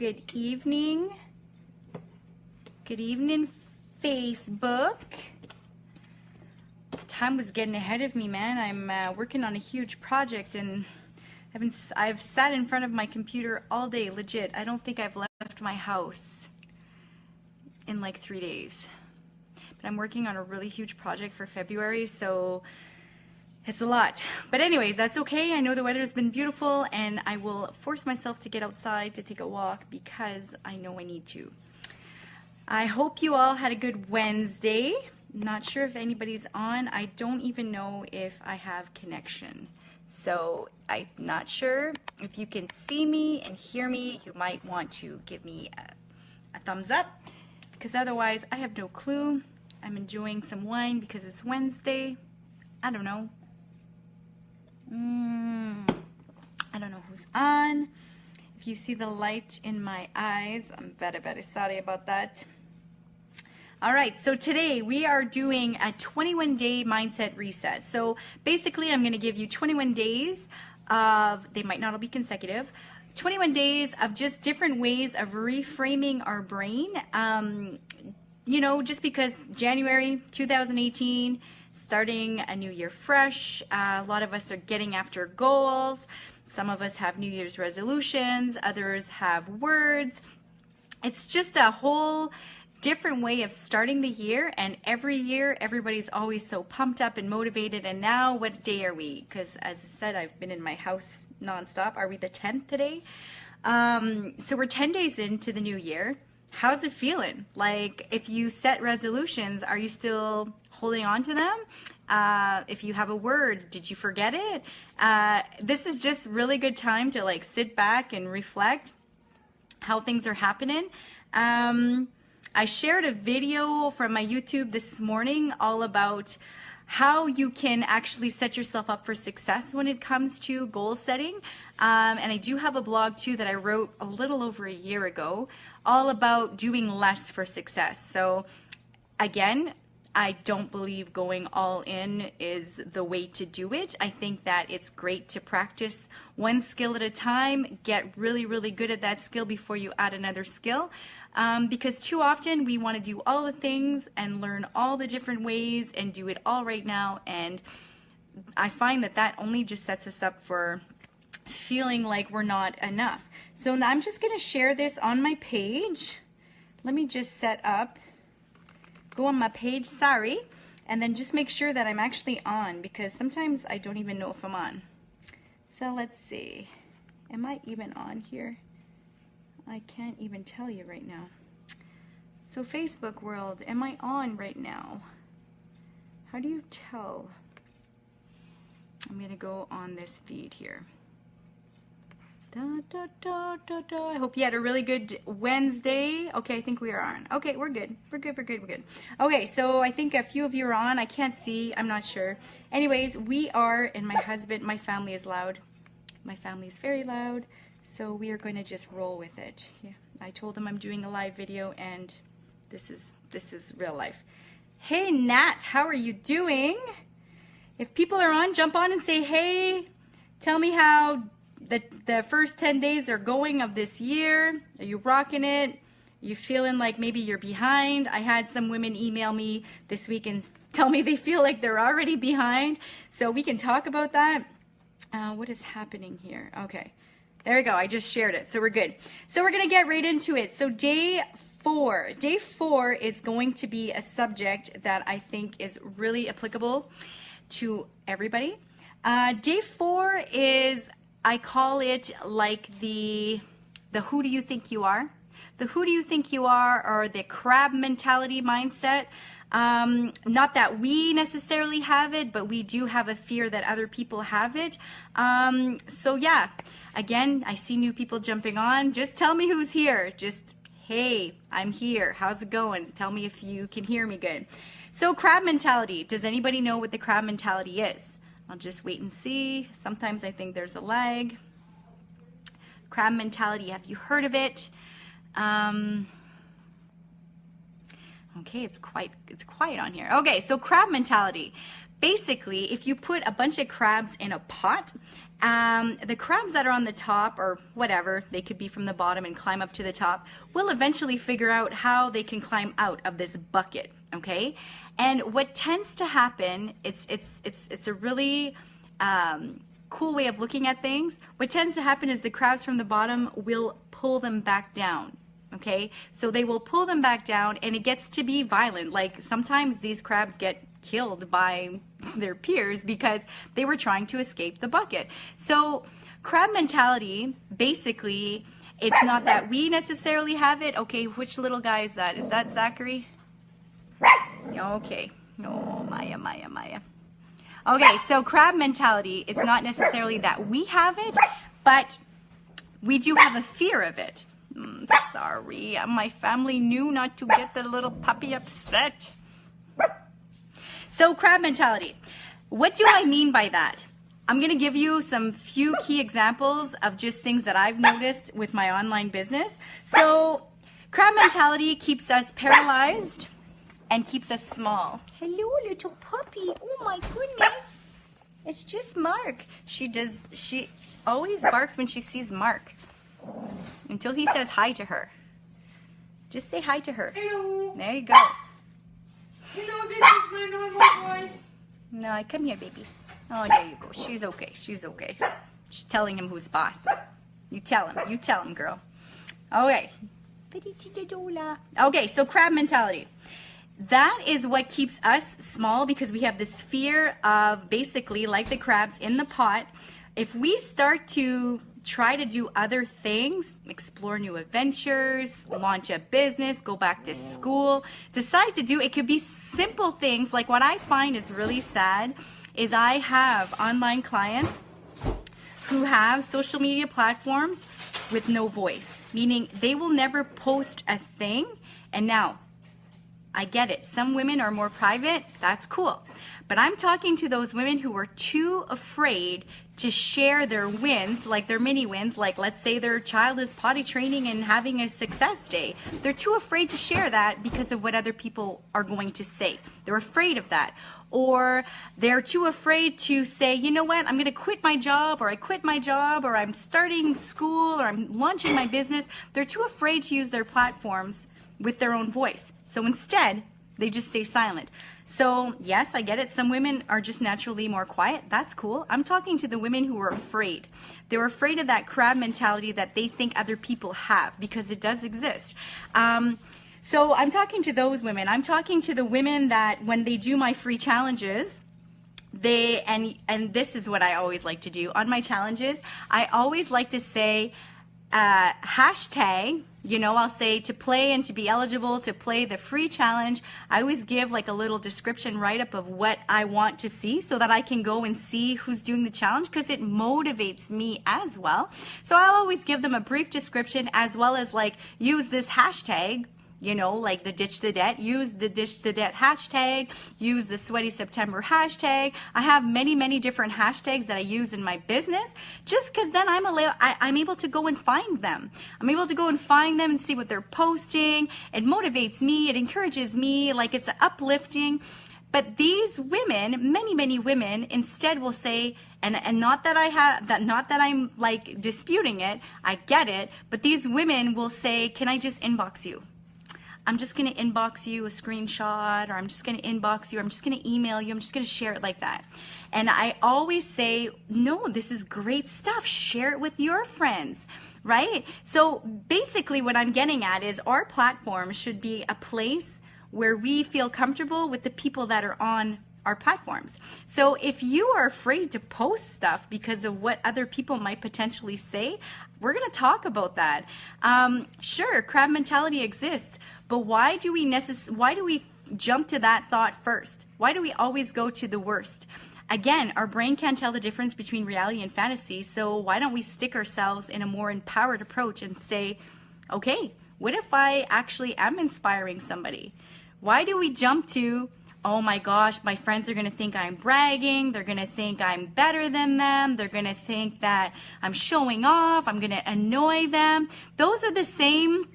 Good evening. Good evening, Facebook. Time was getting ahead of me, man. I'm working on a huge project, and I've sat in front of my computer all day, legit. I don't think I've left my house in like 3 days. But I'm working on a really huge project for February, so it's a lot. But anyways, that's okay. I know the weather has been beautiful, and I will force myself to get outside to take a walk because I know I need to. I hope you all had a good Wednesday. Not sure if anybody's on. I don't even know if I have connection. So I'm not sure. If you can see me and hear me, you might want to give me a thumbs up, because otherwise I have no clue. I'm enjoying some wine because it's Wednesday. I don't know. I don't know who's on. If you see the light in my eyes, I'm very sorry about that. All right, so today we are doing a 21-day mindset reset. So basically, I'm going to give you 21 days of, they might not all be consecutive, 21 days of just different ways of reframing our brain. You know, just because January 2018, starting a new year fresh, a lot of us are getting after goals. Some of us have New Year's resolutions, others have words. It's just a whole different way of starting the year, and every year everybody's always so pumped up and motivated. And now what day are we? Because as I said, I've been in my house nonstop. Are we the 10th today? So we're 10 days into the new year. How's it feeling? Like, if you set resolutions, are you still holding on to them? If you have a word, did you forget it? This is just really good time to like sit back and reflect how things are happening. I shared a video from my YouTube this morning all about how you can actually set yourself up for success when it comes to goal setting. And I do have a blog too that I wrote a little over a year ago, all about doing less for success. So again, I don't believe going all in is the way to do it. I think that it's great to practice one skill at a time, get really good at that skill before you add another skill. Because too often we want to do all the things and learn all the different ways and do it all right now. And I find that that only just sets us up for feeling like we're not enough. So now I'm just going to share this on my page. Let me just set up. Go on my page, sorry, and then just make sure that I'm actually on, because sometimes I don't even know if I'm on. So let's see. Am I even on here? I can't even tell you right now. So Facebook world, am I on right now? How do you tell? I'm going to go on this feed here. I hope you had a really good Wednesday. Okay, I think we are on. Okay, we're good. We're good. Okay, so I think a few of you are on. I can't see. I'm not sure. Anyways, we are, and my family is loud. My family is very loud. So we are going to just roll with it. Yeah, I told them I'm doing a live video, and this is real life. Hey, Nat, how are you doing? If people are on, jump on and say hey. Tell me how the first 10 days are going of this year. Are you rocking it? Are you feeling like maybe you're behind? I had some women email me this week and tell me they feel like they're already behind. So we can talk about that. What is happening here? Okay, there we go. I just shared it, so we're good. So we're going to get right into it. So day 4 is going to be a subject that I think is really applicable to everybody. Day 4 is, I call it like the who do you think you are? The who do you think you are, or the crab mentality mindset. Not that we necessarily have it, but we do have a fear that other people have it. So yeah, again, I see new people jumping on. Just tell me who's here. Just, hey, I'm here. How's it going? Tell me if you can hear me good. So crab mentality. Does anybody know what the crab mentality is? I'll just wait and see. Sometimes I think there's a lag. Crab mentality, have you heard of it? Okay, it's quiet on here. Okay, so crab mentality. basically, if you put a bunch of crabs in a pot, the crabs that are on the top, or whatever, they could be from the bottom and climb up to the top, will eventually figure out how they can climb out of this bucket, okay? And what tends to happen, it's a really cool way of looking at things. What tends to happen is the crabs from the bottom will pull them back down. Okay, so they will pull them back down, and it gets to be violent. Like sometimes these crabs get killed by their peers because they were trying to escape the bucket. So crab mentality, basically, it's not that we necessarily have it. Okay, which little guy is that? Is that Zachary? Okay. Oh, Maya. Okay, so crab mentality, it's not necessarily that we have it, but we do have a fear of it. Sorry, my family knew not to get the little puppy upset. So crab mentality. What do I mean by that? I'm going to give you some few key examples of just things that I've noticed with my online business. So crab mentality keeps us paralyzed and keeps us small. Hello, little puppy. Oh my goodness. It's just Mark. She always barks when she sees Mark. Until he says hi to her. Just say hi to her. Hello. There you go. Hello, this is my normal voice. No, come here, baby. Oh, there you go. She's okay. She's okay. She's telling him who's boss. You tell him. You tell him, girl. Okay. Okay, so crab mentality. That is what keeps us small because we have this fear of basically like the crabs in the pot. If we start to try to do other things, explore new adventures, launch a business, go back to school, decide to do, it could be simple things. Like what I find is really sad is I have online clients who have social media platforms with no voice, meaning they will never post a thing. And now, I get it. Some women are more private. That's cool. But I'm talking to those women who are too afraid to share their wins, like their mini wins, like let's say their child is potty training and having a success day. They're too afraid to share that because of what other people are going to say. They're afraid of that. Or they're too afraid to say, you know what, I'm going to quit my job, or I quit my job, or I'm starting school, or I'm launching my business. They're too afraid to use their platforms with their own voice. So instead, they just stay silent. So yes, I get it. Some women are just naturally more quiet. That's cool. I'm talking to the women who are afraid. They're afraid of that crab mentality that they think other people have, because it does exist. So I'm talking to those women. I'm talking to the women that when they do my free challenges, and this is what I always like to do on my challenges. I always like to say hashtag, you know, I'll say to play and to be eligible to play the free challenge. I always give like a little description write-up of what I want to see so that I can go and see who's doing the challenge, because it motivates me as well. So I'll always give them a brief description as well as like use this hashtag, you know, like the Ditch the Debt, use the Ditch the Debt hashtag, use the Sweaty September hashtag. I have many, many different hashtags that I use in my business just because then I'm able to go and find them. I'm able to go and find them and see what they're posting. It motivates me. It encourages me. Like it's uplifting. But these women, many, many women instead will say, and not that I'm like disputing it, I get it, but these women will say, can I just inbox you? I'm just going to inbox you a screenshot, or I'm just going to inbox you, or I'm just going to email you, I'm just going to share it like that. And I always say, no, this is great stuff. Share it with your friends, right? So basically what I'm getting at is our platform should be a place where we feel comfortable with the people that are on our platforms. So if you are afraid to post stuff because of what other people might potentially say, we're going to talk about that. Sure, crab mentality exists. But why do we jump to that thought first? Why do we always go to the worst? Again, our brain can't tell the difference between reality and fantasy, so why don't we stick ourselves in a more empowered approach and say, okay, what if I actually am inspiring somebody? Why do we jump to, oh my gosh, my friends are going to think I'm bragging, they're going to think I'm better than them, they're going to think that I'm showing off, I'm going to annoy them. Those are the same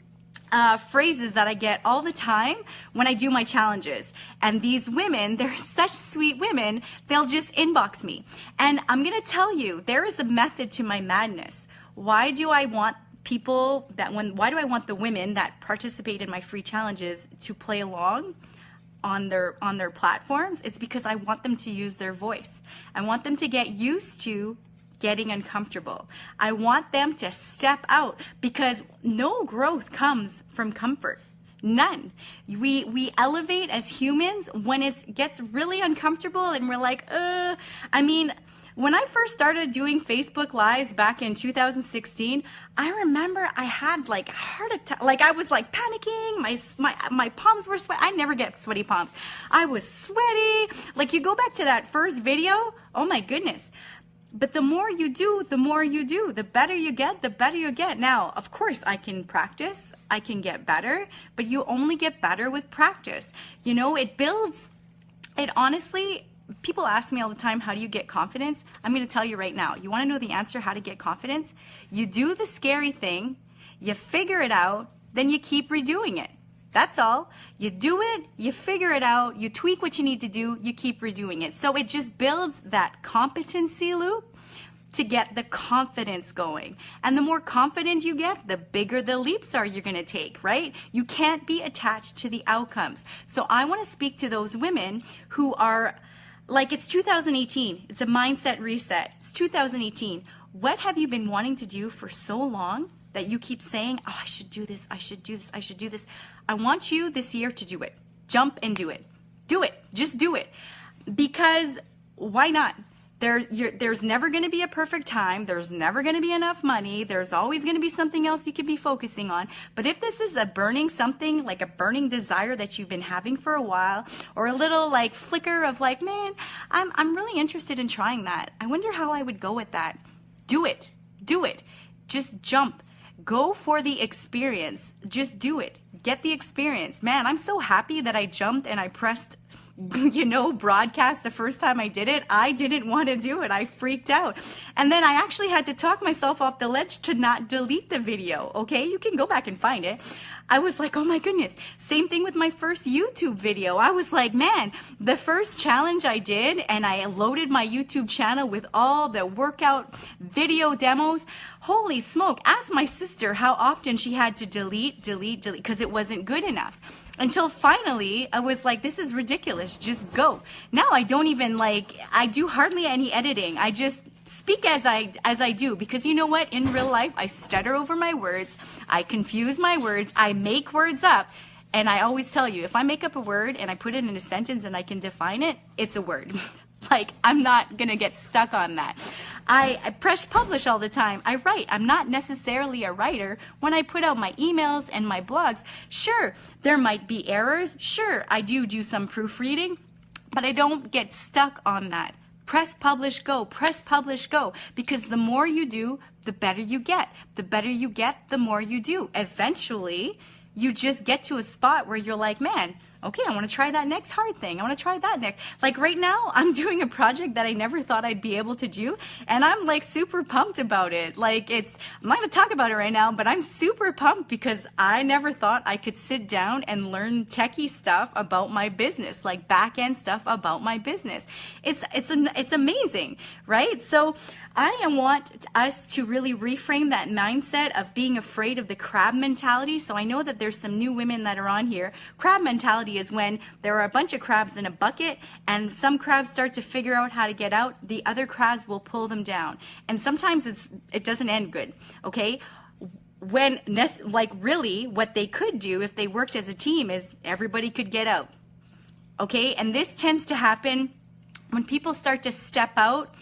phrases that I get all the time when I do my challenges. And these women, they're such sweet women, they'll just inbox me. And I'm going to tell you, there is a method to my madness. Why do I want why do I want the women that participate in my free challenges to play along on their platforms? It's because I want them to use their voice. I want them to get used to getting uncomfortable. I want them to step out, because no growth comes from comfort. None. We elevate as humans when it gets really uncomfortable and we're like, I mean, when I first started doing Facebook Lives back in 2016, I remember I had like heart attack. Like I was like panicking. My palms were sweaty. I never get sweaty palms. I was sweaty. Like you go back to that first video. Oh my goodness. But the more you do, the more you do. The better you get, the better you get. Now, of course, I can practice. I can get better. But you only get better with practice. You know, it builds. It honestly, people ask me all the time, how do you get confidence? I'm going to tell you right now. You want to know the answer, how to get confidence? You do the scary thing. You figure it out. Then you keep redoing it. That's all. You do it, you figure it out, you tweak what you need to do, you keep redoing it. So it just builds that competency loop to get the confidence going. And the more confident you get, the bigger the leaps are you're going to take, right? You can't be attached to the outcomes. So I want to speak to those women who are like, it's 2018. It's a mindset reset. It's 2018. What have you been wanting to do for so long that you keep saying, oh, I should do this, I should do this, I should do this? I want you this year to do it. Jump and do it. Do it. Just do it. Because why not? There's never going to be a perfect time. There's never going to be enough money. There's always going to be something else you could be focusing on. But if this is a burning something, like a burning desire that you've been having for a while, or a little like flicker of like, man, I'm really interested in trying that. I wonder how I would go with that. Do it. Do it. Just jump. Go for the experience. Just do it. Get the experience. Man, I'm so happy that I jumped and I pressed, broadcast the first time I did it. I didn't want to do it. I freaked out. And then I actually had to talk myself off the ledge to not delete the video. Okay, you can go back and find it. I was like, oh my goodness. Same thing with my first YouTube video. I was like, man, the first challenge I did, and I loaded my YouTube channel with all the workout video demos. Holy smoke. Ask my sister how often she had to delete, because it wasn't good enough. Until finally, I was like, this is ridiculous. Just go. Now I don't even I do hardly any editing. I just speak as I do, because you know what? In real life, I stutter over my words. I confuse my words. I make words up. And I always tell you, if I make up a word and I put it in a sentence and I can define it, it's a word. I'm not going to get stuck on that. I press publish all the time. I write. I'm not necessarily a writer. When I put out my emails and my blogs, sure, there might be errors. Sure, I do some proofreading, but I don't get stuck on that. Press publish, go. Press publish, go. Because the more you do, the better you get. The better you get, the more you do. Eventually, you just get to a spot where you're like, man, okay, I want to try that next hard thing. I want to try that next. Right now, I'm doing a project that I never thought I'd be able to do, and I'm super pumped about it. I'm not going to talk about it right now, but I'm super pumped because I never thought I could sit down and learn techie stuff about my business, back-end stuff about my business. It's amazing, right? So I want us to really reframe that mindset of being afraid of the crab mentality. So I know that there's some new women that are on here. Crab mentality is when there are a bunch of crabs in a bucket and some crabs start to figure out how to get out, the other crabs will pull them down. And sometimes it doesn't end good, okay? Really what they could do if they worked as a team is everybody could get out, okay? And this tends to happen when people start to step out.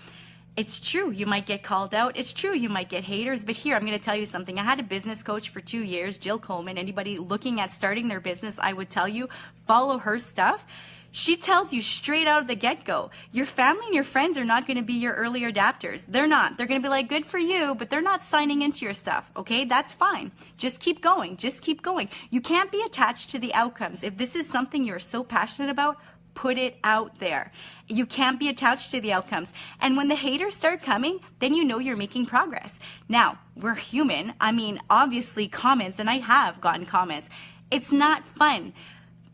It's true, you might get called out. It's true, you might get haters. But here, I'm going to tell you something. I had a business coach for 2 years, Jill Coleman. Anybody looking at starting their business, I would tell you, follow her stuff. She tells you straight out of the get-go, your family and your friends are not going to be your early adapters. They're not. They're going to be like, good for you, but they're not signing into your stuff, okay? That's fine. Just keep going. Just keep going. You can't be attached to the outcomes. If this is something you're so passionate about, put it out there. You can't be attached to the outcomes. And when the haters start coming, then you know you're making progress. Now, we're human. I mean, obviously comments, and I have gotten comments. It's not fun.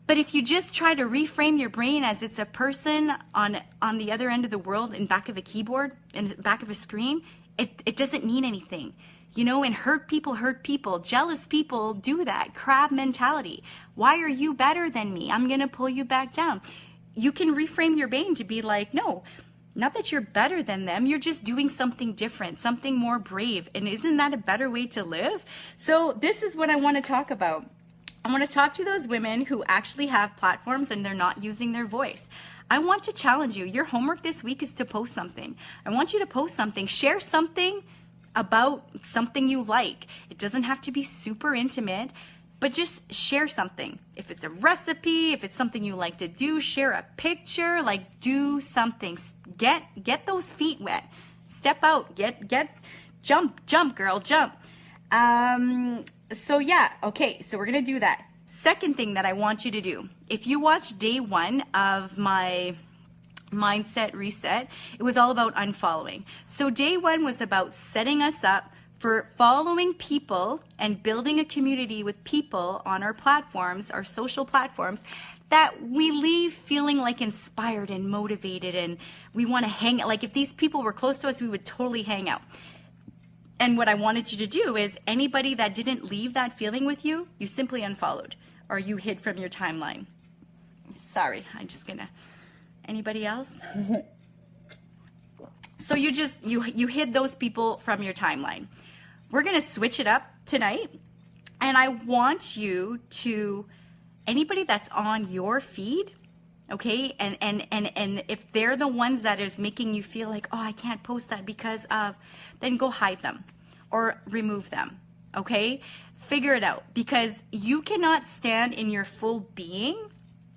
But if you just try to reframe your brain as it's a person on the other end of the world in back of a keyboard, in the back of a screen, it doesn't mean anything. You know, and hurt people hurt people. Jealous people do that. Crab mentality. Why are you better than me? I'm going to pull you back down. You can reframe your brain to be like, no, not that you're better than them. You're just doing something different, something more brave. And isn't that a better way to live? So this is what I want to talk about. I want to talk to those women who actually have platforms and they're not using their voice. I want to challenge you. Your homework this week is to post something. I want you to post something. Share something about something you like. It doesn't have to be super intimate, but just share something. If it's a recipe, if it's something you like to do, share a picture, like do something. Get those feet wet. Step out, jump, girl, jump. So yeah, okay, so we're gonna do that. Second thing that I want you to do, if you watch day 1 of my mindset reset, it was all about unfollowing. So day 1 was about setting us up for following people and building a community with people on our platforms, our social platforms, that we leave feeling like inspired and motivated, and we want to hang out. Like if these people were close to us, we would totally hang out. And what I wanted you to do is anybody that didn't leave that feeling with you, you simply unfollowed or you hid from your timeline. Sorry, I'm just gonna. Anybody else? So you hid those people from your timeline. We're gonna switch it up tonight, and I want you to, anybody that's on your feed, okay, and if they're the ones that is making you feel like, oh, I can't post that because of, then go hide them or remove them, okay? Figure it out, because you cannot stand in your full being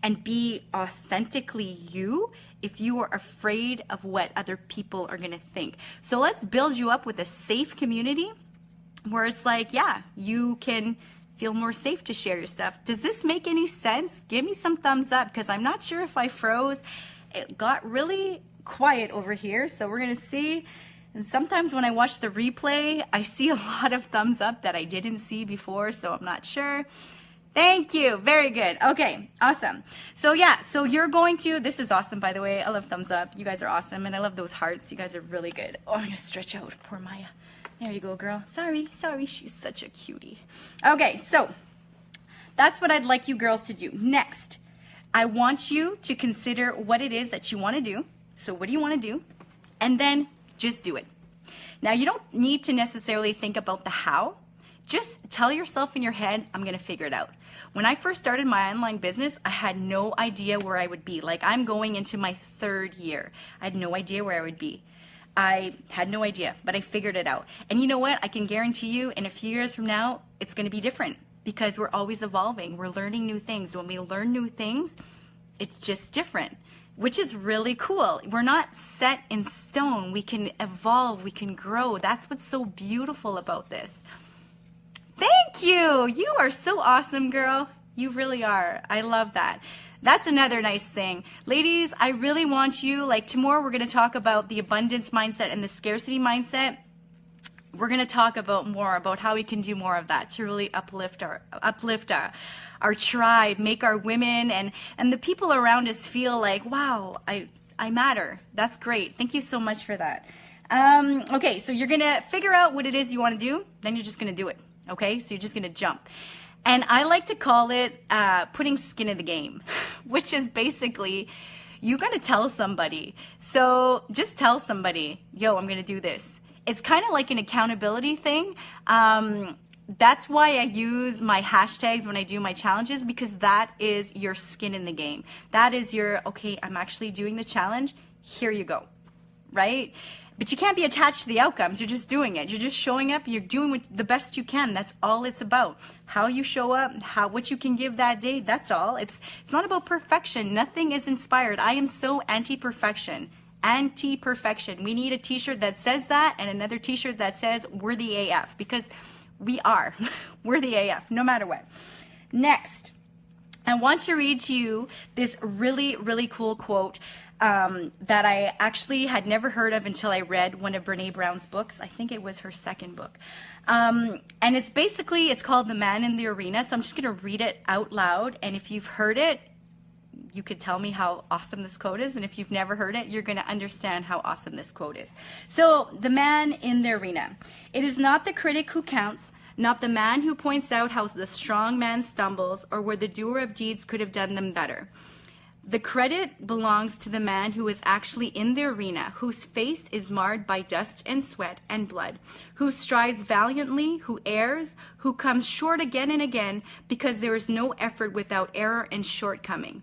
and be authentically you if you are afraid of what other people are gonna think. So let's build you up with a safe community where it's like, yeah, you can feel more safe to share your stuff. Does this make any sense? Give me some thumbs up, because I'm not sure if I froze. It got really quiet over here, so we're gonna see. And sometimes when I watch the replay, I see a lot of thumbs up that I didn't see before, so I'm not sure. Thank you, very good. Okay, awesome. So yeah, so you're going to, this is awesome, by the way. I love thumbs up. You guys are awesome, and I love those hearts. You guys are really good. Oh, I'm gonna stretch out, poor Maya. There you go, girl. Sorry, she's such a cutie. Okay, so that's what I'd like you girls to do. Next, I want you to consider what it is that you want to do. So what do you want to do? And then just do it. Now, you don't need to necessarily think about the how. Just tell yourself in your head, I'm going to figure it out. When I first started my online business, I had no idea where I would be. Like, I'm going into my 3rd year. I had no idea where I would be. I had no idea, but I figured it out. And you know what? I can guarantee you in a few years from now, it's going to be different, because we're always evolving. We're learning new things. When we learn new things, it's just different, which is really cool. We're not set in stone. We can evolve. We can grow. That's what's so beautiful about this. Thank you. You are so awesome, girl. You really are. I love that. That's another nice thing. Ladies, I really want you, like tomorrow we're going to talk about the abundance mindset and the scarcity mindset. We're going to talk about more about how we can do more of that to really uplift our tribe, make our women and the people around us feel like, wow, I matter. That's great. Thank you so much for that. Okay, so you're going to figure out what it is you want to do, then you're just going to do it. Okay, so you're just going to jump. And I like to call it putting skin in the game, which is basically you got to tell somebody. So just tell somebody, yo, I'm going to do this. It's kind of like an accountability thing. That's why I use my hashtags when I do my challenges, because that is your skin in the game. That is your, okay, I'm actually doing the challenge. Here you go, right? But you can't be attached to the outcomes. You're just doing it. You're just showing up. You're doing the best you can. That's all it's about. How you show up, what you can give that day, that's all. It's not about perfection. Nothing is inspired. I am so anti-perfection. Anti-perfection. We need a t-shirt that says that and another t-shirt that says we're the AF, because we are. We're the AF, no matter what. Next, I want to read to you this really, really cool quote that I actually had never heard of until I read one of Brene Brown's books. I think it was her second book. And it's called The Man in the Arena. So I'm just going to read it out loud. And if you've heard it, you could tell me how awesome this quote is. And if you've never heard it, you're going to understand how awesome this quote is. So, The Man in the Arena. It is not the critic who counts, not the man who points out how the strong man stumbles or where the doer of deeds could have done them better. The credit belongs to the man who is actually in the arena, whose face is marred by dust and sweat and blood, who strives valiantly, who errs, who comes short again and again because there is no effort without error and shortcoming,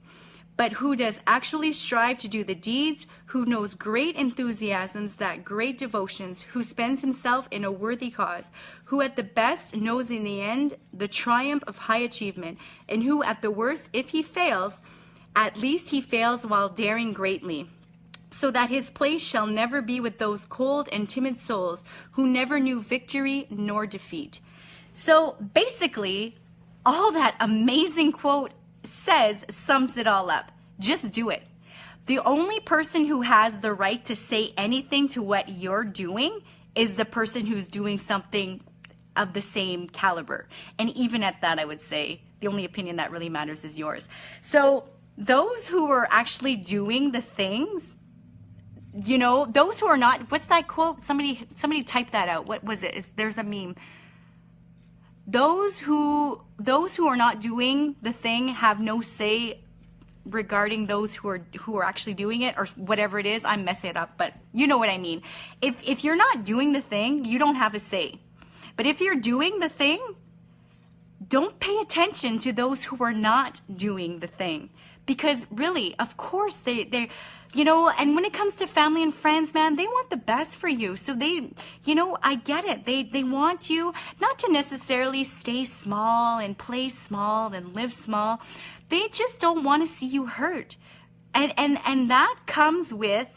but who does actually strive to do the deeds, who knows great enthusiasms, that great devotions, who spends himself in a worthy cause, who at the best knows in the end the triumph of high achievement, and who at the worst, if he fails, at least he fails while daring greatly, so that his place shall never be with those cold and timid souls who never knew victory nor defeat. So basically, all that amazing quote says sums it all up. Just do it. The only person who has the right to say anything to what you're doing is the person who's doing something of the same caliber. And even at that, I would say the only opinion that really matters is yours. So those who are actually doing the things, you know, those who are not, what's that quote? Somebody typed that out. What was it? There's a meme. Those who are not doing the thing have no say regarding those who are actually doing it, or whatever it is. I'm messing it up, but you know what I mean. If you're not doing the thing, you don't have a say. But if you're doing the thing, don't pay attention to those who are not doing the thing. Because really, of course, they you know, and when it comes to family and friends, man, they want the best for you. So they, you know, I get it. They want you not to necessarily stay small and play small and live small. They just don't want to see you hurt. And that comes with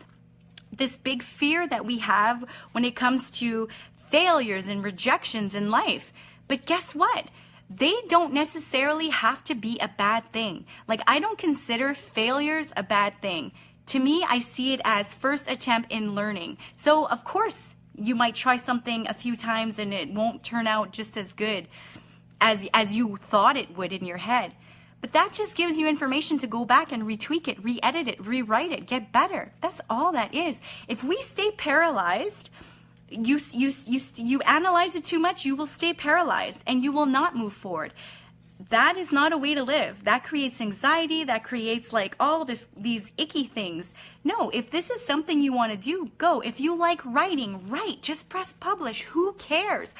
this big fear that we have when it comes to failures and rejections in life. But guess what? They don't necessarily have to be a bad thing. Like, I don't consider failures a bad thing. To me, I see it as first attempt in learning. So, of course, you might try something a few times and it won't turn out just as good as you thought it would in your head. But that just gives you information to go back and retweak it, re-edit it, rewrite it, get better. That's all that is. If we stay paralyzed, you analyze it too much, you will stay paralyzed and you will not move forward. That is not a way to live. That creates anxiety. That creates like all these icky things. No, if this is something you want to do, go. If you like writing, write. Just press publish. Who cares?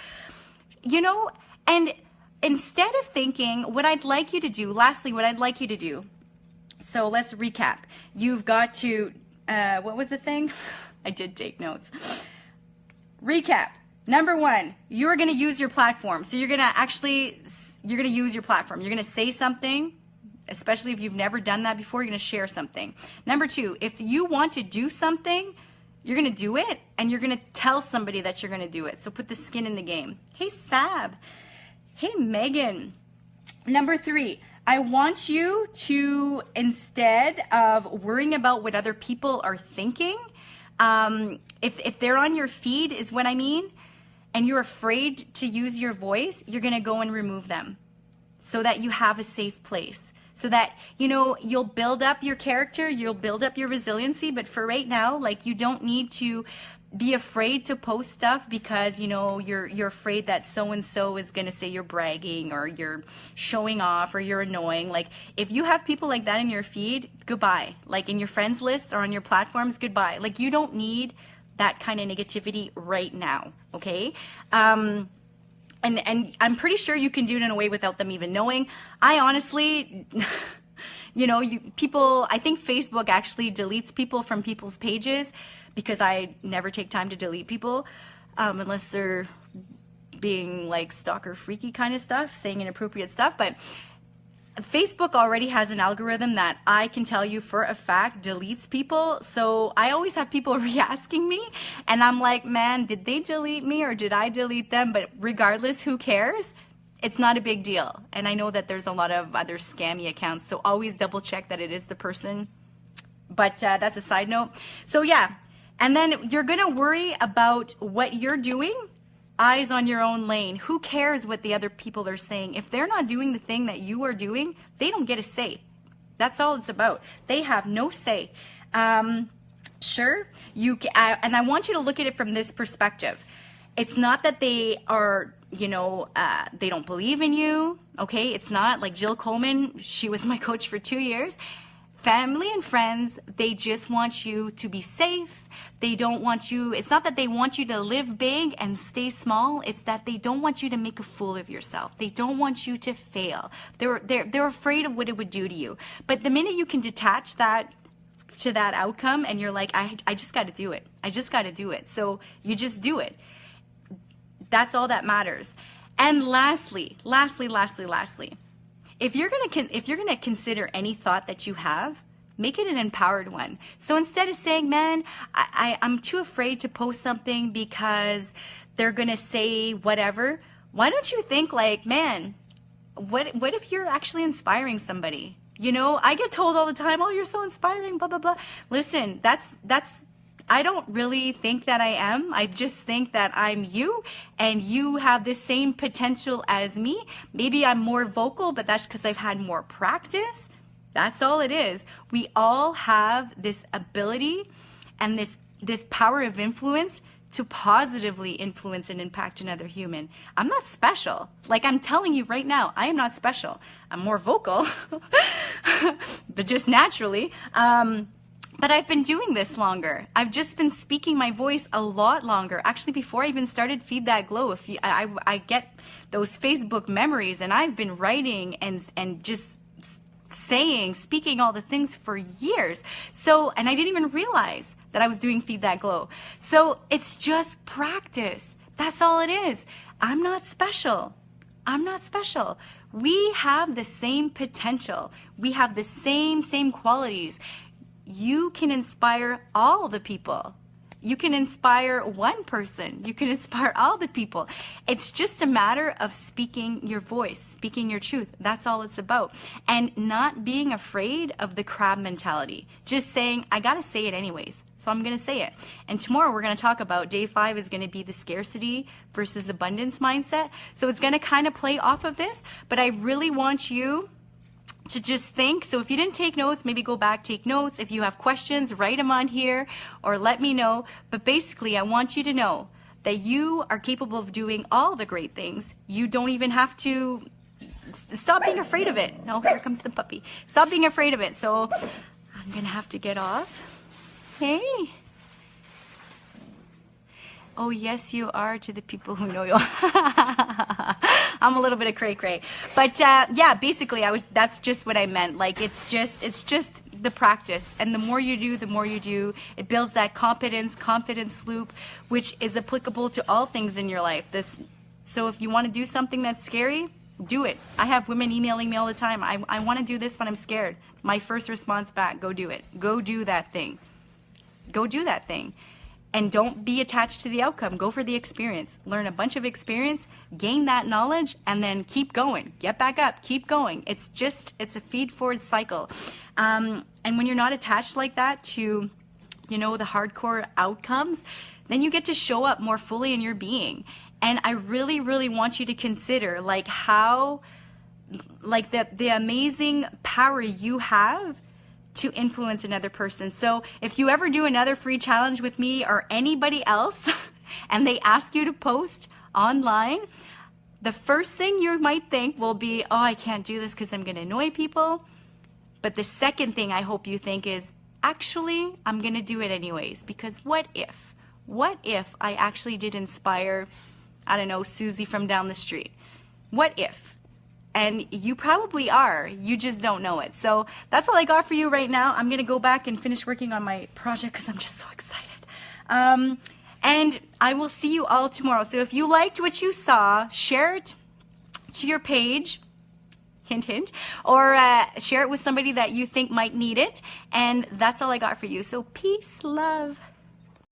You know, and instead of thinking what I'd like you to do, lastly, what I'd like you to do. So let's recap. You've got to, what was the thing? I did take notes. Recap. Number one, you're going to use your platform. So you're going to use your platform. You're going to say something, especially if you've never done that before, you're going to share something. Number two, if you want to do something, you're going to do it and you're going to tell somebody that you're going to do it. So put the skin in the game. Hey, Sab. Hey, Megan. Number three, I want you to, instead of worrying about what other people are thinking, if they're on your feed is what I mean, and you're afraid to use your voice, you're going to go and remove them so that you have a safe place. So that, you know, you'll build up your character, you'll build up your resiliency, but for right now, like, you don't need to be afraid to post stuff because, you know, you're afraid that so-and-so is going to say you're bragging or you're showing off or you're annoying. Like, if you have people like that in your feed, goodbye. Like, in your friends list or on your platforms, goodbye. Like, you don't need that kind of negativity right now, okay? And I'm pretty sure you can do it in a way without them even knowing. I honestly, you know, I think Facebook actually deletes people from people's pages because I never take time to delete people unless they're being like stalker freaky kind of stuff, saying inappropriate stuff. But Facebook already has an algorithm that I can tell you for a fact deletes people. So I always have people re-asking me and I'm like, man, did they delete me or did I delete them? But regardless, who cares? it's not a big deal. And I know that there's a lot of other scammy accounts, so always double check that it is the person. But that's a side note. So yeah, and then you're gonna worry about what you're doing. Eyes on your own lane. Who cares what the other people are saying? If they're not doing the thing that you are doing, they don't get a say. That's all it's about. They have no say. Sure, and I want you to look at it from this perspective. It's not that they are, they don't believe in you, okay? It's not like Jill Coleman. She was my coach for 2 years. Family and friends, they just want you to be safe. They don't want you, it's not that they want you to live big and stay small. It's that they don't want you to make a fool of yourself. They don't want you to fail. They're afraid of what it would do to you. But the minute you can detach that to that outcome and you're like, I just got to do it. I just got to do it. So you just do it. That's all that matters. And lastly, if you're gonna consider any thought that you have, make it an empowered one. So instead of saying, man, I'm too afraid to post something because they're gonna say whatever, why don't you think like, man, what if you're actually inspiring somebody? I get told all the time, oh, you're so inspiring, blah, blah, blah. Listen, I don't really think that I am. I just think that I'm you and you have the same potential as me. Maybe I'm more vocal, but that's because I've had more practice. That's all it is. We all have this ability and this power of influence to positively influence and impact another human. I'm not special. Like I'm telling you right now, I am not special. I'm more vocal, but just naturally. But I've been doing this longer. I've just been speaking my voice a lot longer. Actually, before I even started Feed That Glow, I get those Facebook memories, and I've been writing and just speaking all the things for years. So, and I didn't even realize that I was doing Feed That Glow. So it's just practice. That's all it is. I'm not special. I'm not special. We have the same potential. We have the same qualities. You can inspire all the people. You can inspire one person. You can inspire all the people. It's just a matter of speaking your voice, speaking your truth. That's all it's about. And not being afraid of the crab mentality. Just saying, I got to say it anyways. So I'm going to say it. And tomorrow we're going to talk about day 5 is going to be the scarcity versus abundance mindset. So it's going to kind of play off of this. But I really want you to just think. So if you didn't take notes, maybe go back, take notes. If you have questions, write them on here or let me know. But basically, I want you to know that you are capable of doing all the great things. You don't even have to stop being afraid of it. Oh, here comes the puppy. Stop being afraid of it. So I'm going to have to get off. Hey. Oh, yes, you are to the people who know you. I'm a little bit of cray-cray. But yeah, basically, that's just what I meant. Like, it's just the practice. And the more you do, it builds that confidence loop, which is applicable to all things in your life. So if you want to do something that's scary, do it. I have women emailing me all the time. I want to do this when I'm scared. My first response back, go do it. Go do that thing. Go do that thing. And don't be attached to the outcome. Go for the experience. Learn a bunch of experience, gain that knowledge, and then keep going. Get back up, keep going. It's a feed-forward cycle. And when you're not attached like that to, the hardcore outcomes, then you get to show up more fully in your being. And I really, really want you to consider how, the amazing power you have to influence another person. So if you ever do another free challenge with me or anybody else and they ask you to post online, the first thing you might think will be, oh, I can't do this because I'm going to annoy people. But the second thing I hope you think is, actually, I'm going to do it anyways, because what if I actually did inspire, I don't know, Susie from down the street? What if? And you probably are. You just don't know it. So that's all I got for you right now. I'm going to go back and finish working on my project because I'm just so excited. And I will see you all tomorrow. So if you liked what you saw, share it to your page. Hint, hint. Or share it with somebody that you think might need it. And that's all I got for you. So peace, love.